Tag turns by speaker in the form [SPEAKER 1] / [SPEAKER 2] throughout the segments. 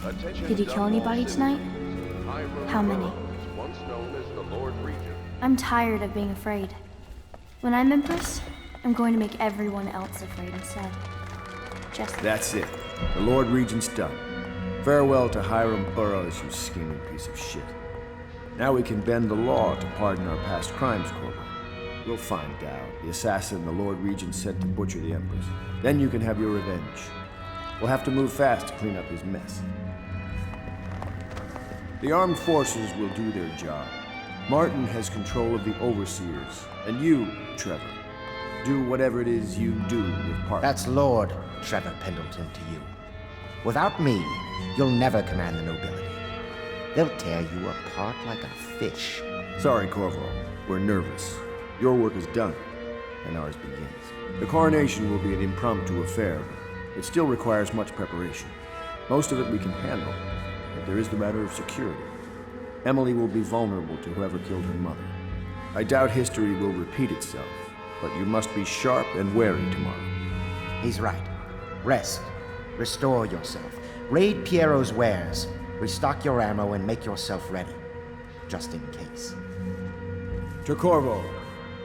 [SPEAKER 1] Did he kill anybody tonight? How many? I'm tired of being afraid. When I'm Empress, I'm going to make everyone else afraid instead. Just
[SPEAKER 2] That's it. The Lord Regent's done. Farewell to Hiram Burroughs, you scheming piece of shit. Now we can bend the law to pardon our past crimes, Corvo. We'll find out the assassin the Lord Regent sent to butcher the Empress. Then you can have your revenge. We'll have to move fast to clean up his mess. The armed forces will do their job. Martin has control of the overseers, and you, Trevor, do whatever it is you do with Parker.
[SPEAKER 3] That's Lord Trevor Pendleton to you. Without me, you'll never command the nobility. They'll tear you apart like a fish.
[SPEAKER 2] Sorry, Corvo. We're nervous. Your work is done, and ours begins. The coronation will be an impromptu affair, but it still requires much preparation. Most of it we can handle, but there is the matter of security. Emily will be vulnerable to whoever killed her mother. I doubt history will repeat itself, but you must be sharp and wary tomorrow.
[SPEAKER 3] He's right. Rest. Restore yourself. Raid Piero's wares. Restock your ammo and make yourself ready. Just in case.
[SPEAKER 2] To Corvo,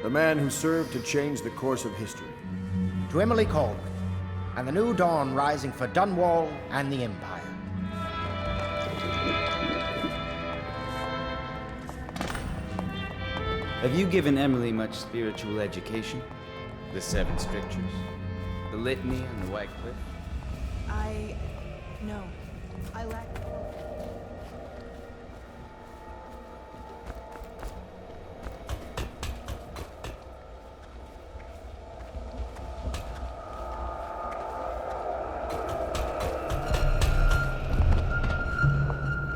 [SPEAKER 2] the man who served to change the course of history.
[SPEAKER 3] To Emily Colvin, and the new dawn rising for Dunwall and the Empire.
[SPEAKER 4] Have you given Emily much spiritual education? The Seven Strictures? The Litany and the White Cliff?
[SPEAKER 5] No. I lack...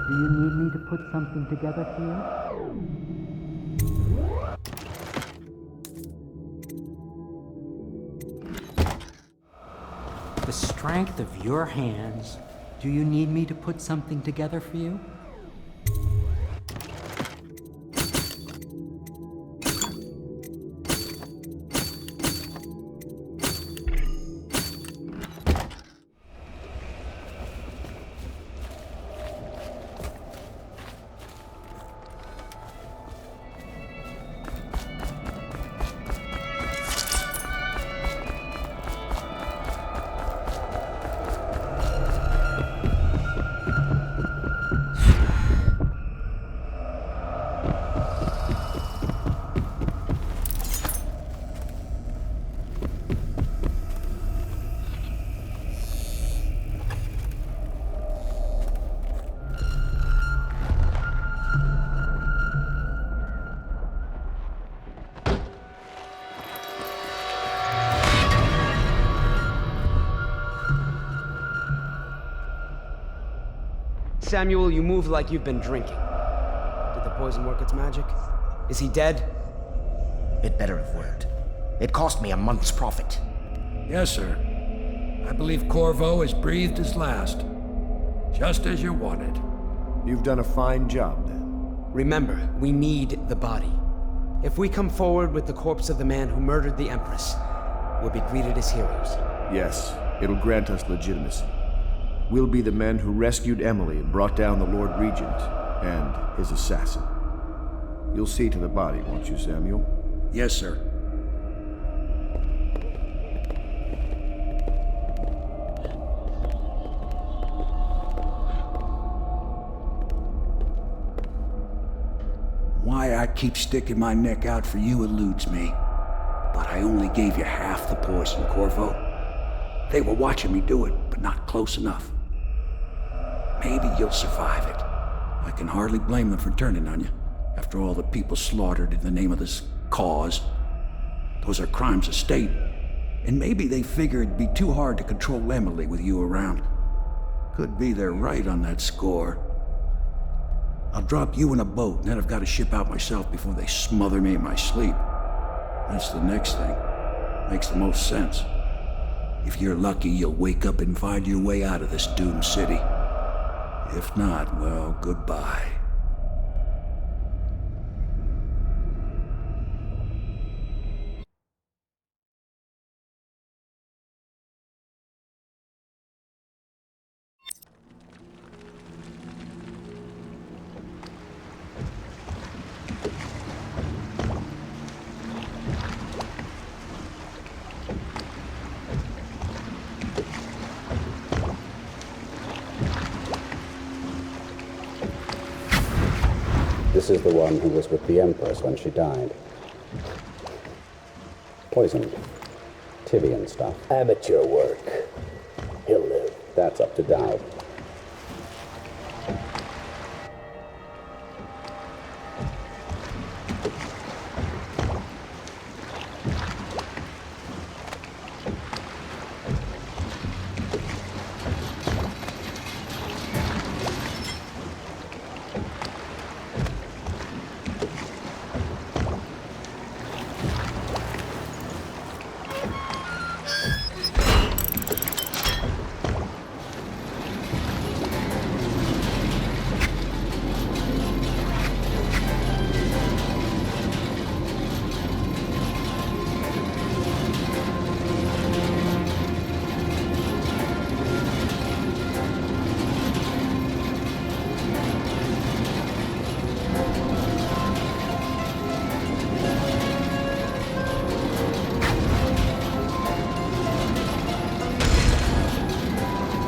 [SPEAKER 6] Do you need me to put something together for you? The strength of your hands. Do you need me to put something together for you?
[SPEAKER 7] Samuel, you move like you've been drinking. Did the poison work its magic? Is he dead?
[SPEAKER 3] It better have worked. It cost me a month's profit.
[SPEAKER 8] Yes, sir. I believe Corvo has breathed his last. Just as you wanted.
[SPEAKER 2] You've done a fine job, then.
[SPEAKER 7] Remember, we need the body. If we come forward with the corpse of the man who murdered the Empress, we'll be greeted as heroes.
[SPEAKER 2] Yes, it'll grant us legitimacy. We'll be the men who rescued Emily and brought down the Lord Regent and his assassin. You'll see to the body, won't you, Samuel?
[SPEAKER 8] Yes, sir. Why I keep sticking my neck out for you eludes me. But I only gave you half the poison, Corvo. They were watching me do it, but not close enough. Maybe you'll survive it. I can hardly blame them for turning on you, after all the people slaughtered in the name of this cause. Those are crimes of state, and maybe they figure it'd be too hard to control Emily with you around. Could be they're right on that score. I'll drop you in a boat, and then I've got to ship out myself before they smother me in my sleep. That's the next thing. Makes the most sense. If you're lucky, you'll wake up and find your way out of this doomed city. If not, well, goodbye.
[SPEAKER 5] This is the one who was with the Empress when she died. Poisoned. Tibian stuff.
[SPEAKER 9] Amateur work. He'll live.
[SPEAKER 5] That's up to Dowd.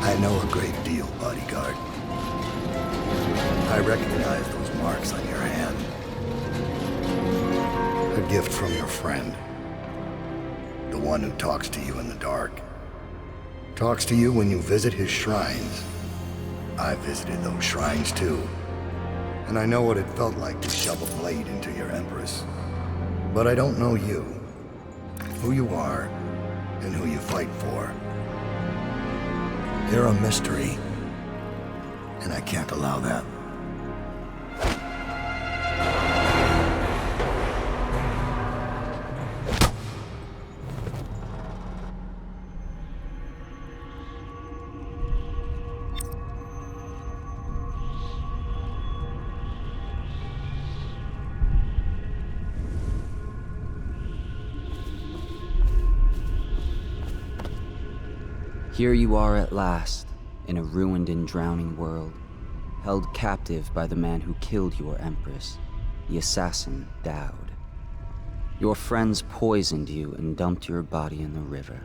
[SPEAKER 10] I know a great deal, bodyguard. I recognize those marks on your hand. A gift from your friend. The one who talks to you in the dark. Talks to you when you visit his shrines. I visited those shrines too. And I know what it felt like to shove a blade into your Empress. But I don't know you. Who you are, and who you fight for. You're a mystery, and I can't allow that.
[SPEAKER 11] Here you are at last, in a ruined and drowning world, held captive by the man who killed your Empress, the assassin Dowd. Your friends poisoned you and dumped your body in the river.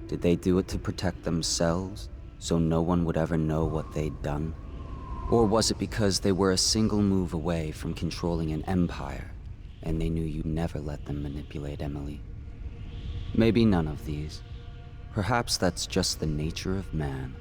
[SPEAKER 11] Did they do it to protect themselves, so no one would ever know what they'd done? Or was it because they were a single move away from controlling an empire, and they knew you'd never let them manipulate Emily? Maybe none of these. Perhaps that's just the nature of man.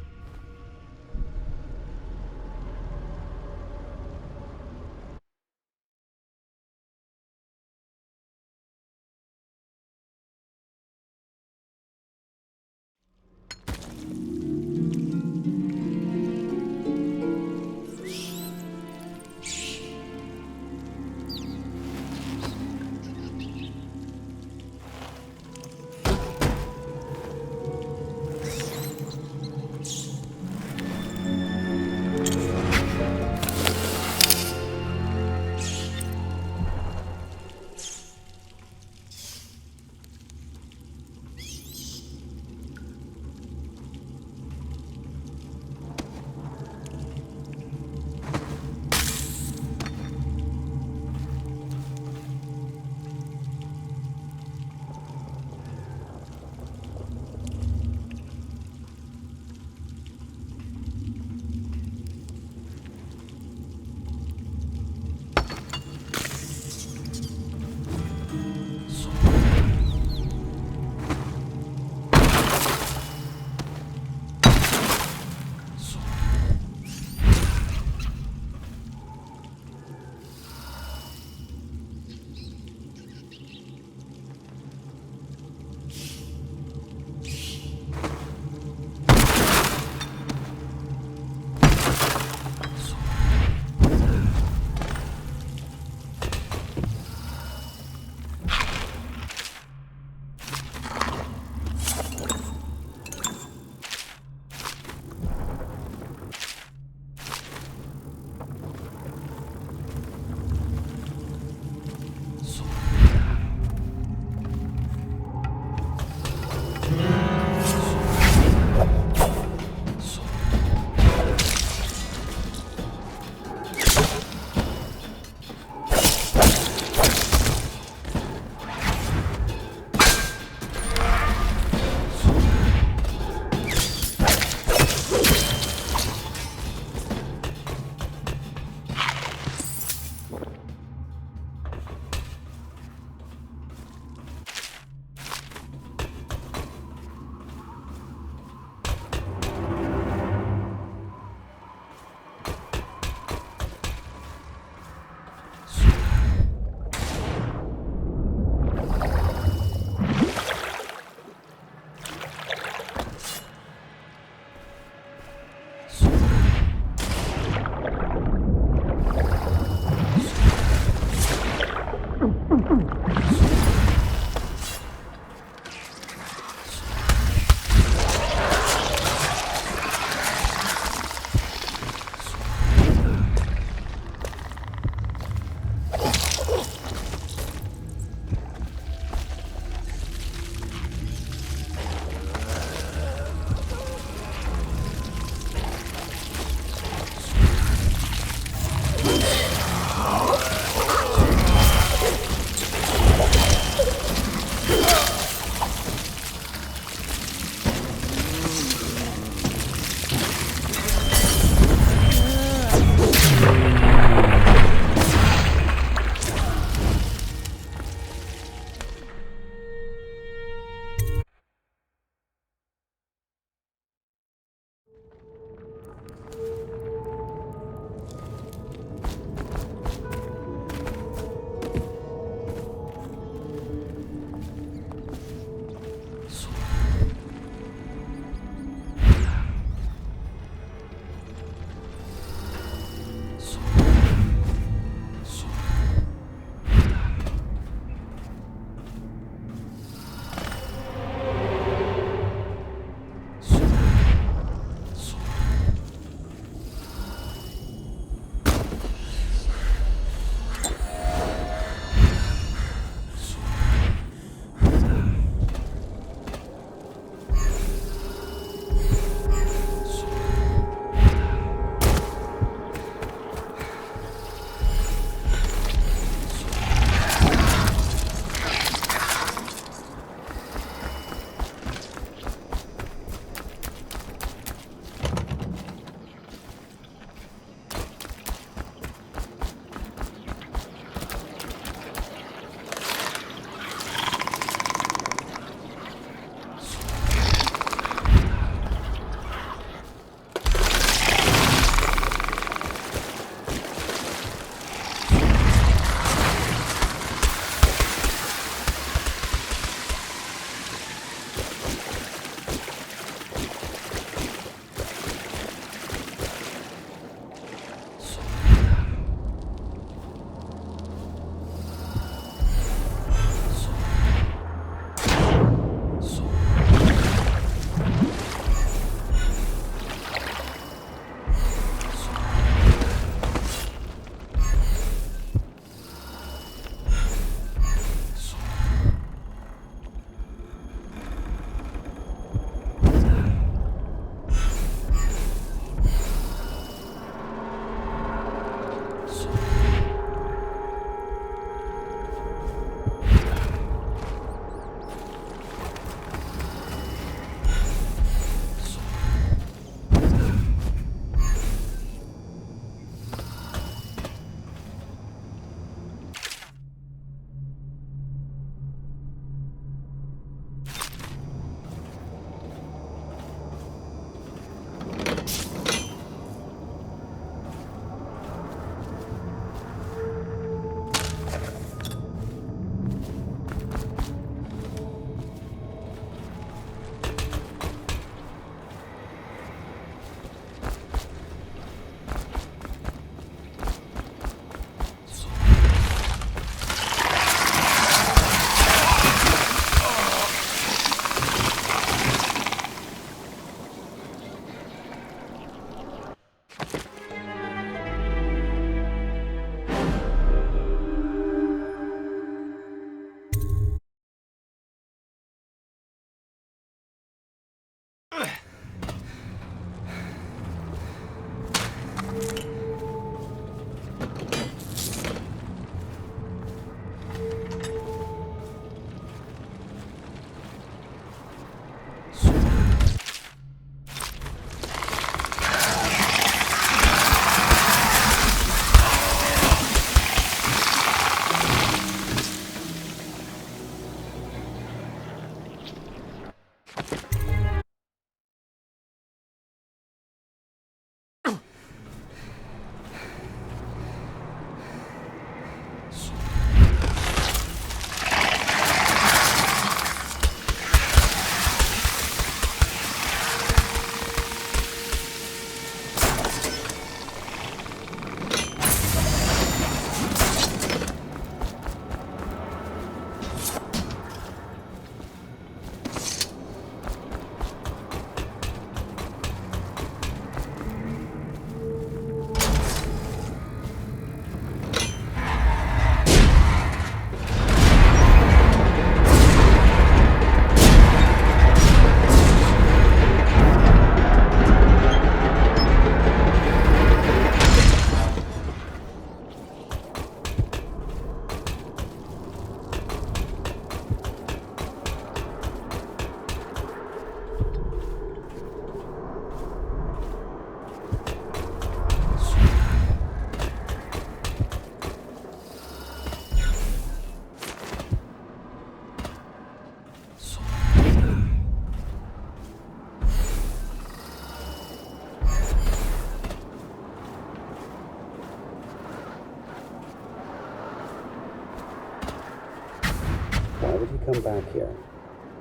[SPEAKER 5] come back here?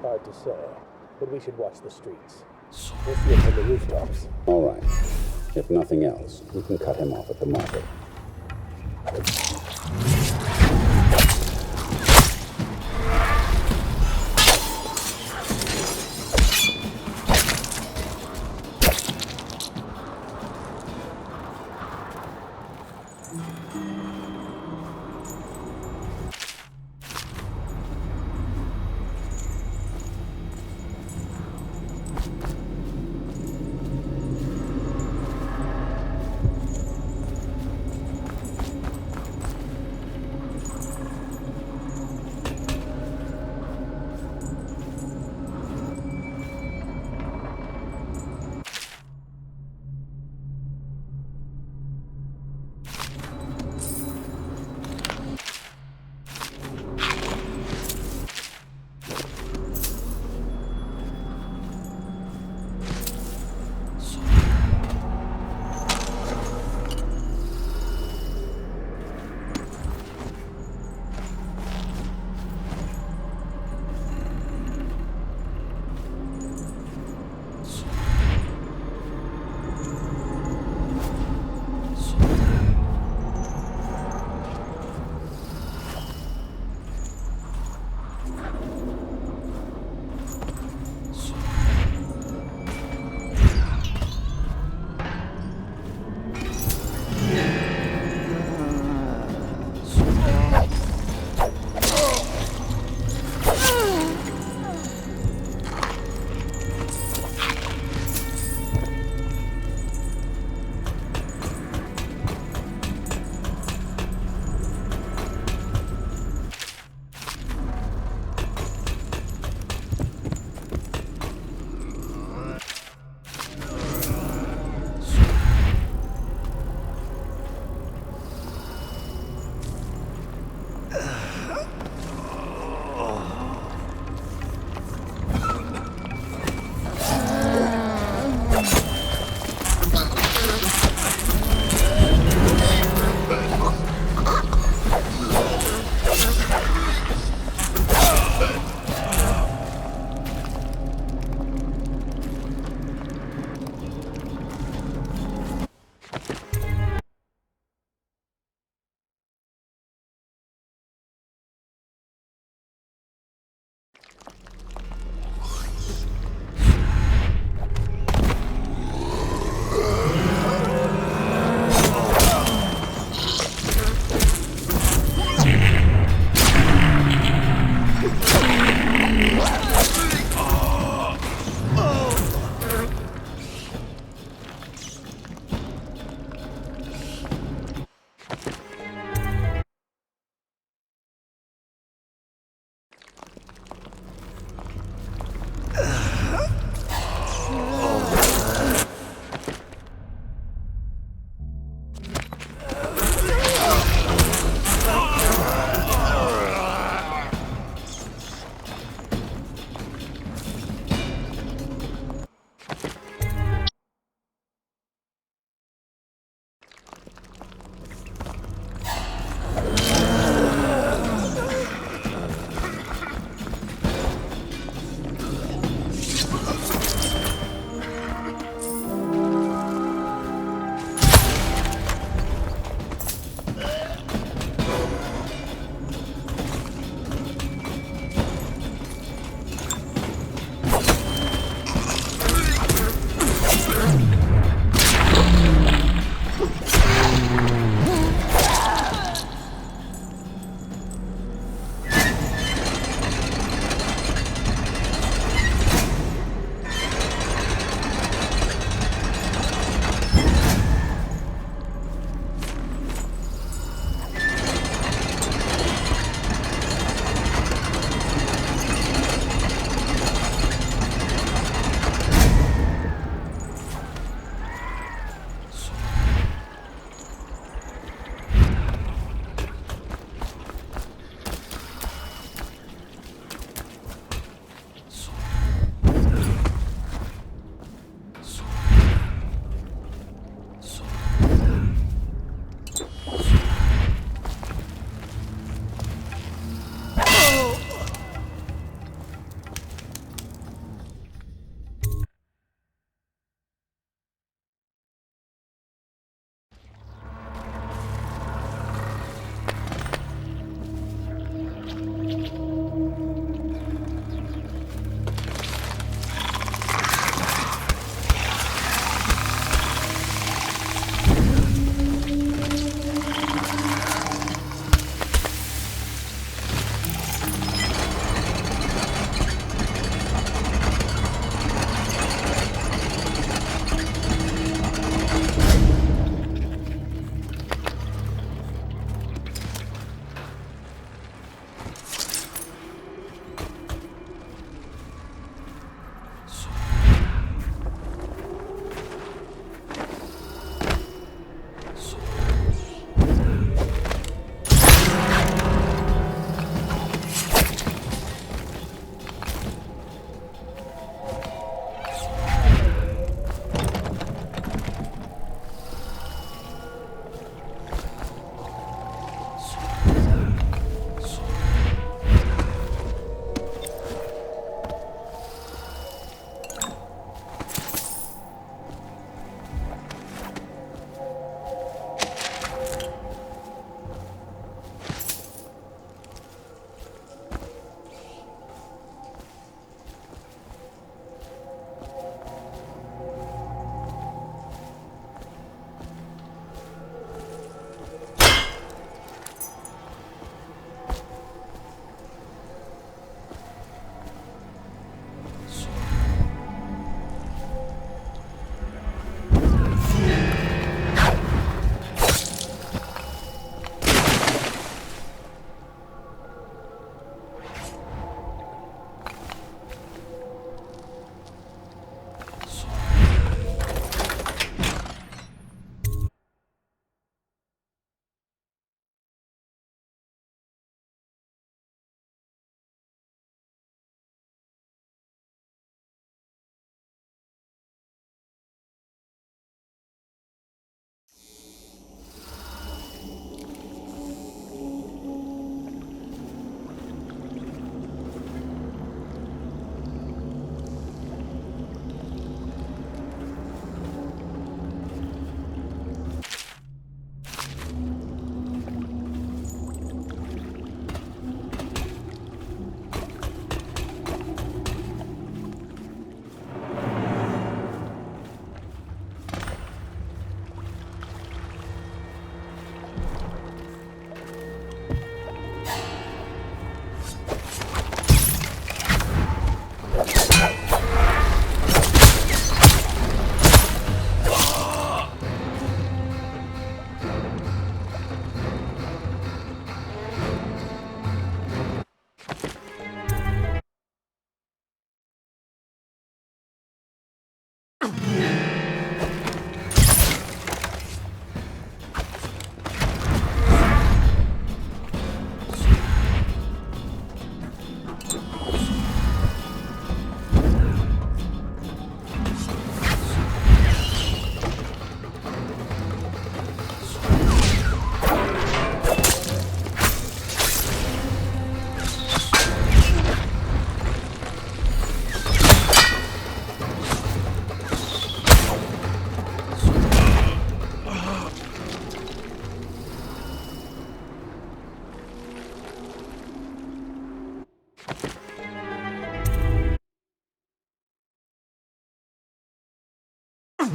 [SPEAKER 9] Hard to say, but we should watch the streets. We'll see him from the rooftops.
[SPEAKER 5] All right. If nothing else, we can cut him off at the market. I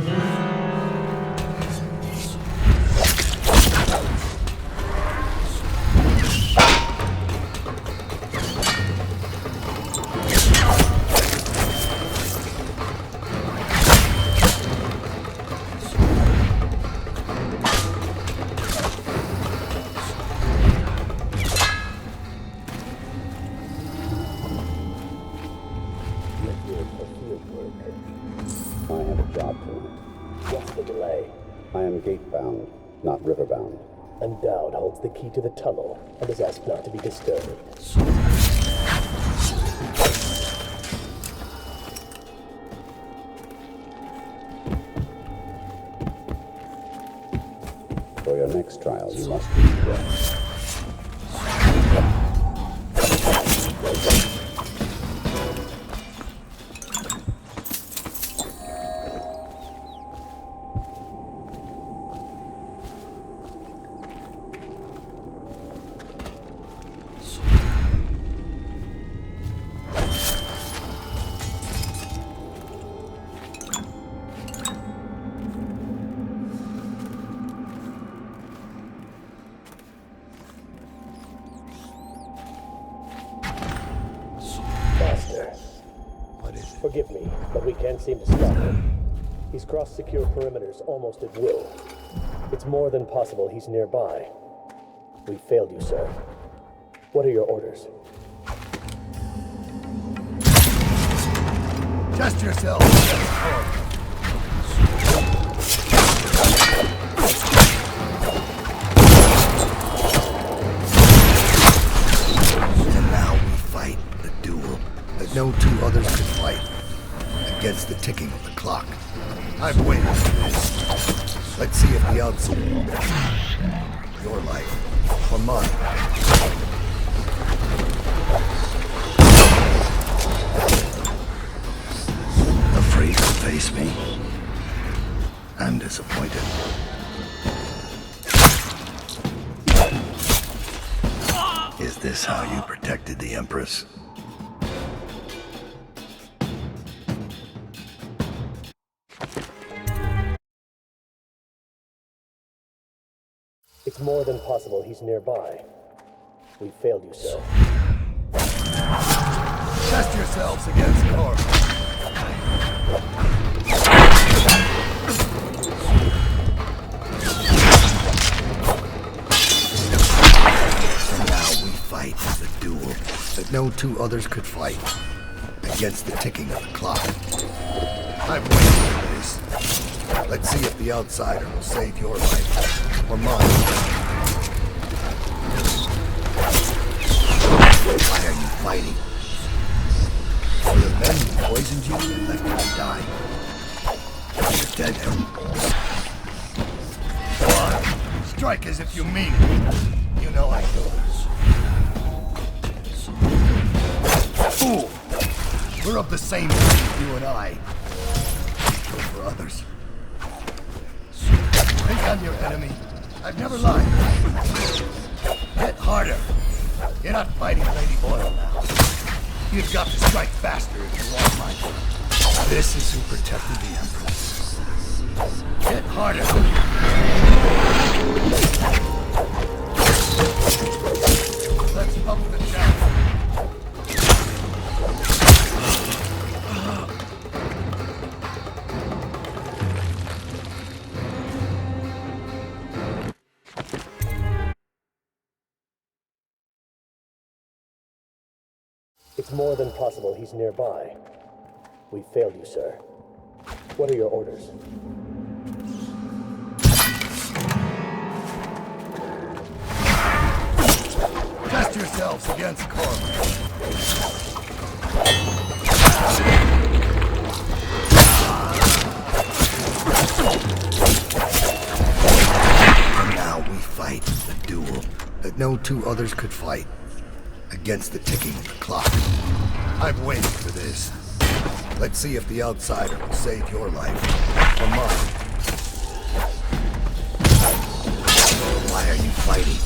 [SPEAKER 5] have a job tonight.
[SPEAKER 9] What's the delay?
[SPEAKER 5] I am gate-bound, not river-bound.
[SPEAKER 9] And Dowd holds the key to the tunnel and is asked not to be disturbed.
[SPEAKER 5] For your next trial, you must be ready.
[SPEAKER 9] Forgive me, but we can't seem to stop him. He's crossed secure perimeters almost at will. It's more than possible he's nearby. We failed you, sir. What are your orders?
[SPEAKER 10] Test yourself. And now we fight the duel that no two others could fight. Against the ticking of the clock. I've waited for this. Let's see if the outside... Your life, or mine. Afraid to face me? I'm disappointed. Is this how you protected the Empress?
[SPEAKER 9] It's more than possible he's nearby. We failed you, sir.
[SPEAKER 10] Test yourselves against Korvo. And now we fight the duel that no two others could fight. Against the ticking of the clock. I've waited for this. Let's see if the outsider will save your life, or mine. Why are you fighting? For the men who poisoned you and left you to die. You're dead, Empress. Go on, strike as if you mean it. You know I do. Fool! We're of the same breed, you and I. Go for others. Think I'm your enemy. I've never lied. Hit harder. You're not fighting Lady Boyle now. You've got to strike faster if you want my blood. This is who protected the Empress. Hit harder. Let's pump the jam.
[SPEAKER 9] It's more than possible he's nearby. We failed you, sir. What are your orders?
[SPEAKER 10] Test yourselves against Korvo. And now we fight the duel that no two others could fight. Against the ticking of the clock. I've waited for this. Let's see if the outsider will save your life, or mine. Why are you fighting?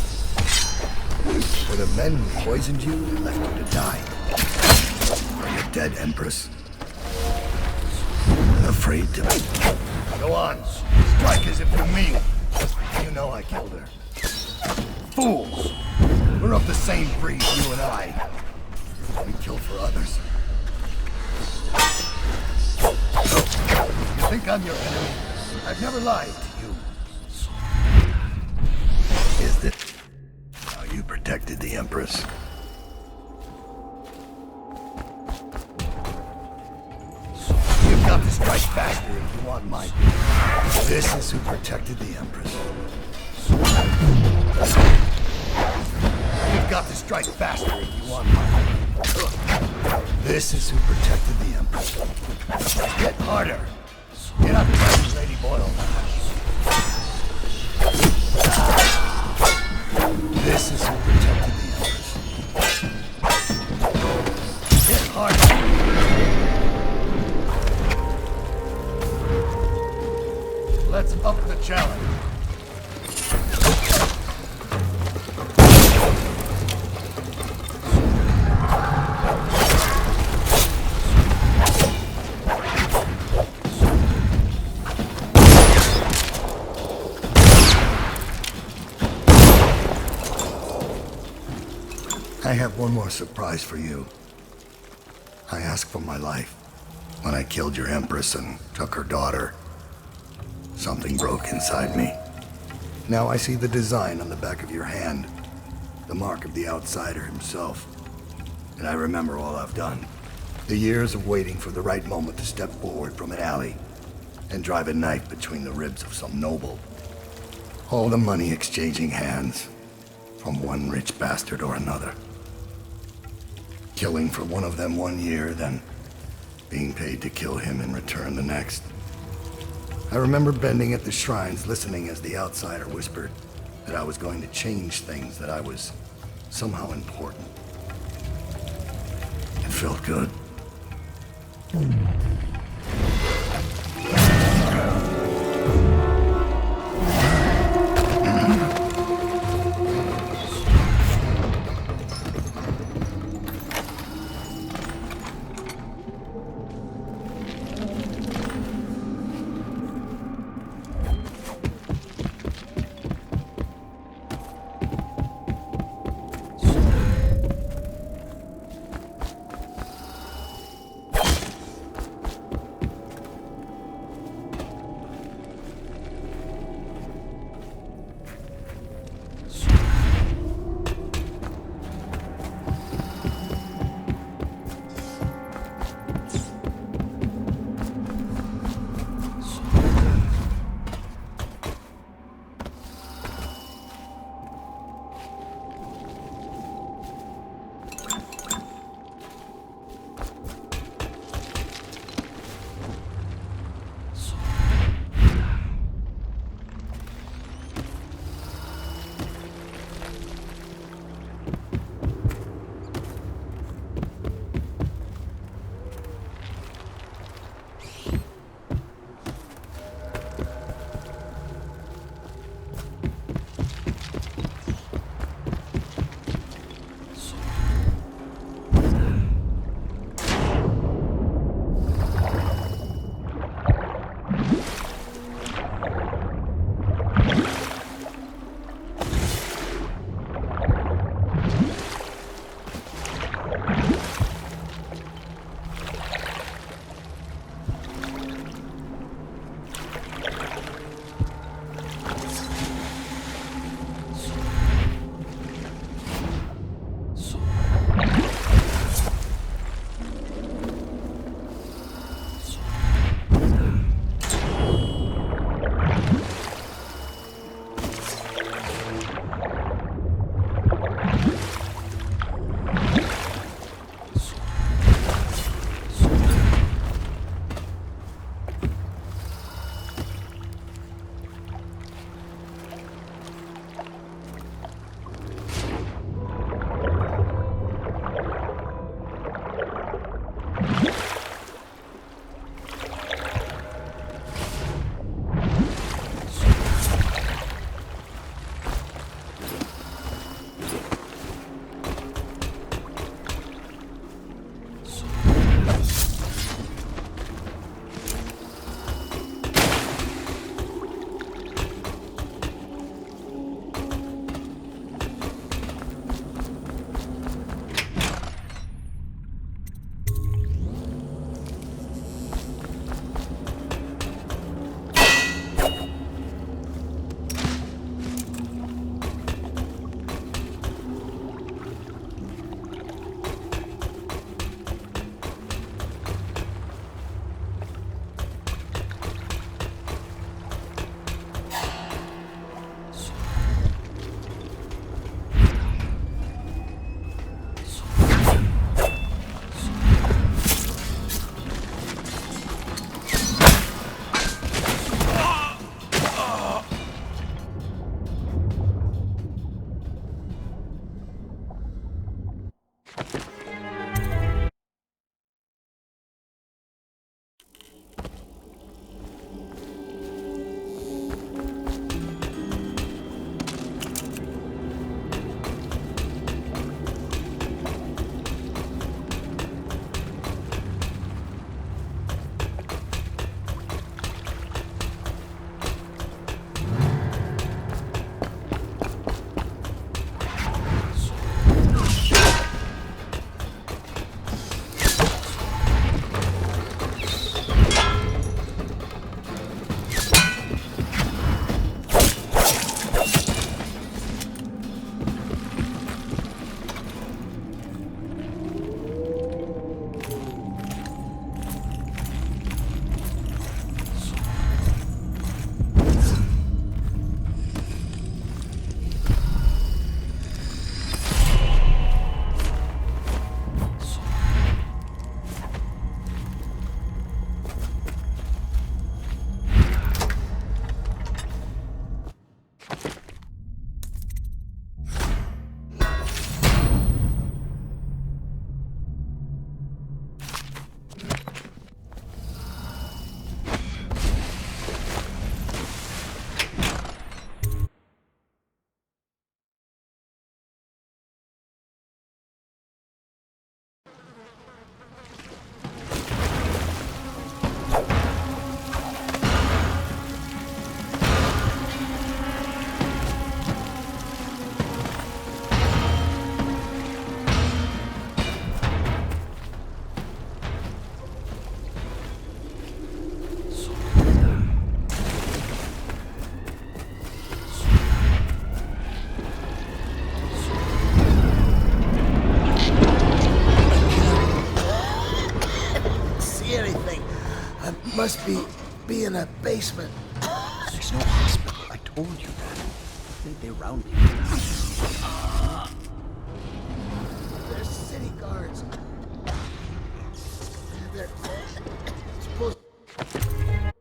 [SPEAKER 10] For the men who poisoned you and left you to die. Are you dead, Empress? Afraid to... guns. Strike as if you mean it. You know I killed her. Fools! We're of the same breed, you and I. We kill for others. You think I'm your enemy? I've never lied to you. Is it how you protected the Empress? You've got to strike faster if you want my beat. This is who protected the Empress. You've got to strike faster if you want my beat. This is who protected the Empress. Get harder. Get up, Lady Boyle. This is who protected the Empress. Get harder. Let's up the challenge. I have one more surprise for you. I asked for my life. When I killed your Empress and took her daughter, something broke inside me. Now I see the design on the back of your hand, the mark of the outsider himself. And I remember all I've done. The years of waiting for the right moment to step forward from an alley and drive a knife between the ribs of some noble. All the money exchanging hands from one rich bastard or another. Killing for one of them 1 year, then being paid to kill him in return the next. I remember bending at the shrines, listening as the outsider whispered that I was going to change things, that I was somehow important. It felt good.
[SPEAKER 12] must be in a basement.
[SPEAKER 8] There's no hospital. I told you that. I think they rounded you.
[SPEAKER 12] There's city guards. They're supposed to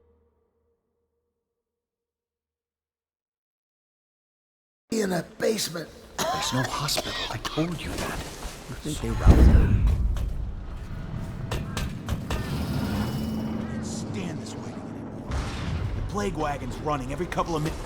[SPEAKER 12] be in a basement.
[SPEAKER 8] There's no hospital. I told you that. I think they rounded you.
[SPEAKER 13] Can't stand this waiting anymore. The plague wagon's running every couple of minutes.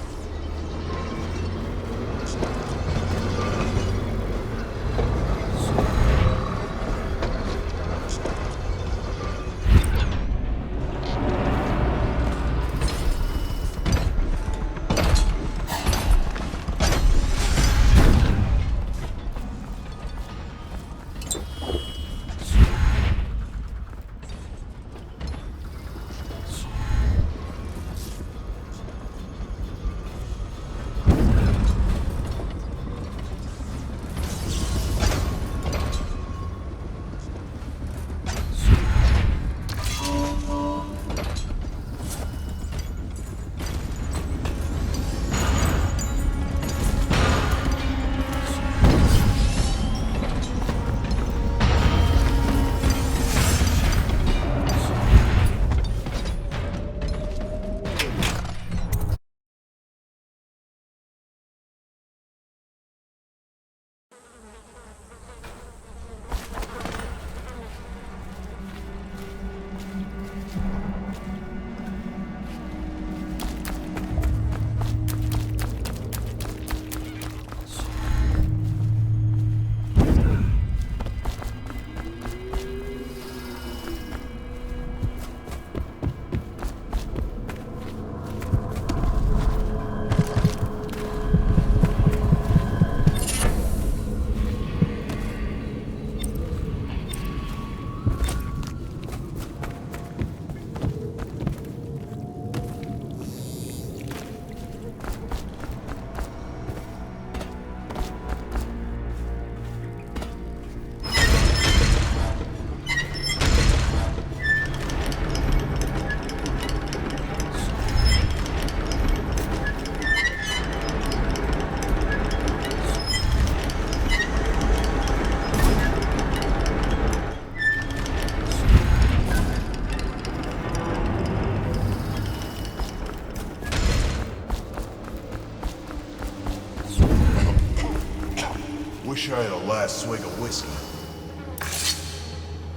[SPEAKER 14] Wish I had a last swig of whiskey.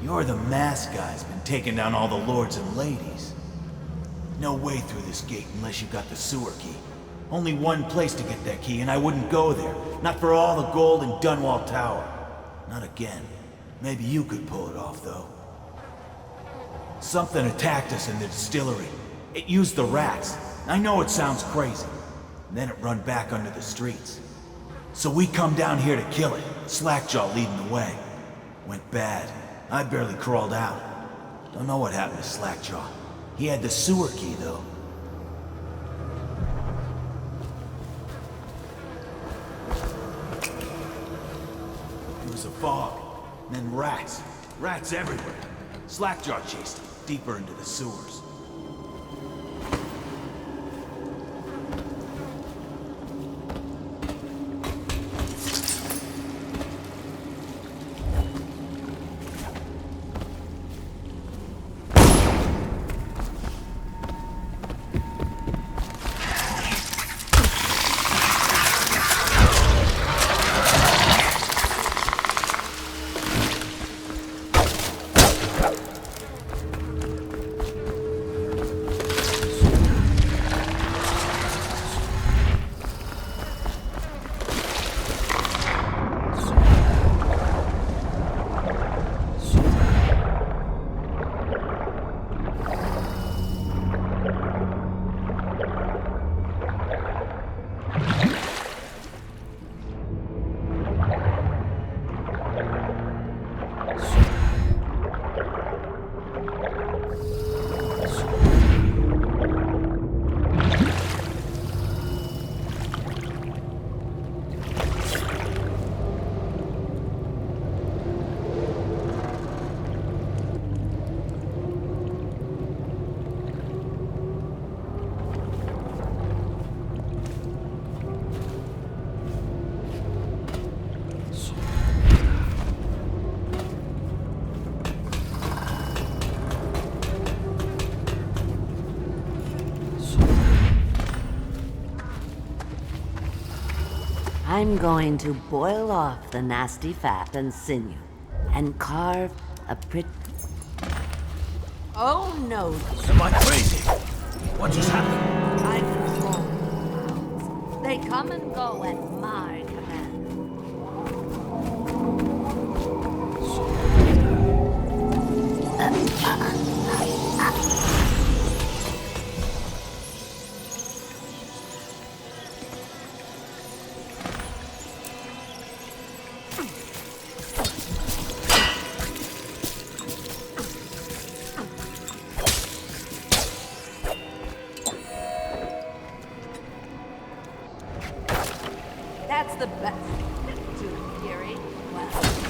[SPEAKER 13] You're the masked guy's been taking down all the lords and ladies. No way through this gate unless you got the sewer key. Only one place to get that key, and I wouldn't go there. Not for all the gold in Dunwall Tower. Not again. Maybe you could pull it off, though. Something attacked us in the distillery. It used the rats. I know it sounds crazy. And then it run back under the streets. So we come down here to kill it. Slackjaw leading the way. Went bad. I barely crawled out. Don't know what happened to Slackjaw. He had the sewer key, though. It was a fog. And then rats. Rats everywhere. Slackjaw chased him deeper into the sewers.
[SPEAKER 15] I'm going to boil off the nasty fat and sinew and carve a pretty... Oh no!
[SPEAKER 13] Am I crazy? What just happened?
[SPEAKER 15] I control them. They come and go at my command. That's the best. To Fury.
[SPEAKER 13] Well.